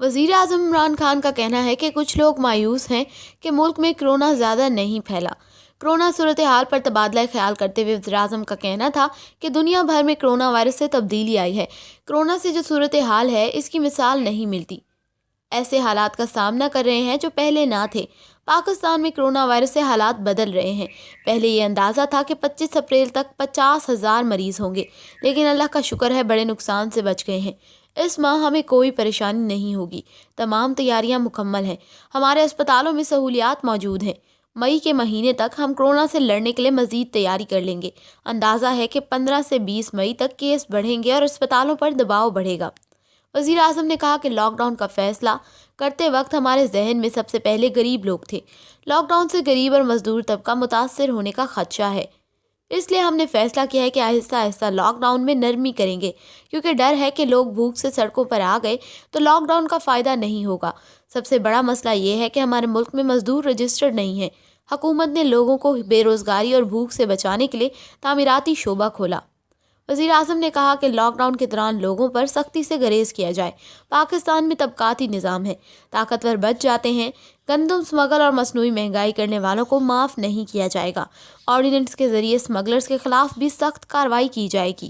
वज़ीर आज़म इमरान खान का कहना है कि कुछ लोग मायूस हैं कि मुल्क में कोरोना ज़्यादा नहीं फैला। कोरोना सूरत हाल पर तबादला ख्याल करते हुए वज़ीर आज़म का कहना था कि दुनिया भर में कोरोना वायरस से तब्दीली आई है। कोरोना से जो सूरत हाल है इसकी मिसाल नहीं मिलती। ऐसे हालात का सामना कर रहे हैं जो पहले ना थे। पाकिस्तान में कोरोना वायरस से हालात बदल रहे हैं। पहले ये अंदाज़ा था कि 25 अप्रैल तक 50,000 मरीज़ होंगे, लेकिन अल्लाह का शुक्र है बड़े नुकसान से बच गए हैं। इस माह हमें कोई परेशानी नहीं होगी। तमाम तैयारियां मुकम्मल हैं। हमारे अस्पतालों में सहूलियात मौजूद हैं। मई के महीने तक हम कोरोना से लड़ने के लिए मज़ीद तैयारी कर लेंगे। अंदाज़ा है कि 15 से 20 मई तक केस बढ़ेंगे और अस्पतालों पर दबाव बढ़ेगा। वज़ीर आज़म ने कहा कि लॉकडाउन का फैसला करते वक्त हमारे जहन में सबसे पहले गरीब लोग थे। लॉकडाउन से गरीब और मजदूर तबका मुतासर होने का खदशा है, इसलिए हमने फैसला किया है कि आहिस्ता आहिस्ता लॉकडाउन में नरमी करेंगे, क्योंकि डर है कि लोग भूख से सड़कों पर आ गए तो लॉकडाउन का फ़ायदा नहीं होगा। सबसे बड़ा मसला ये है कि हमारे मुल्क में मजदूर रजिस्टर्ड नहीं है। हुकूमत ने लोगों को बेरोज़गारी और भूख से बचाने के लिए तामीराती शोबा खोला। वज़ीर आज़म ने कहा कि लॉकडाउन के दौरान लोगों पर सख्ती से गुरेज किया जाए। पाकिस्तान में तबकाती निज़ाम है, ताकतवर बच जाते हैं। गंदम स्मगल और मसनूई महंगाई करने वालों को माफ़ नहीं किया जाएगा। ऑर्डिनेंस के ज़रिए स्मगलर्स के खिलाफ भी सख्त कार्रवाई की जाएगी।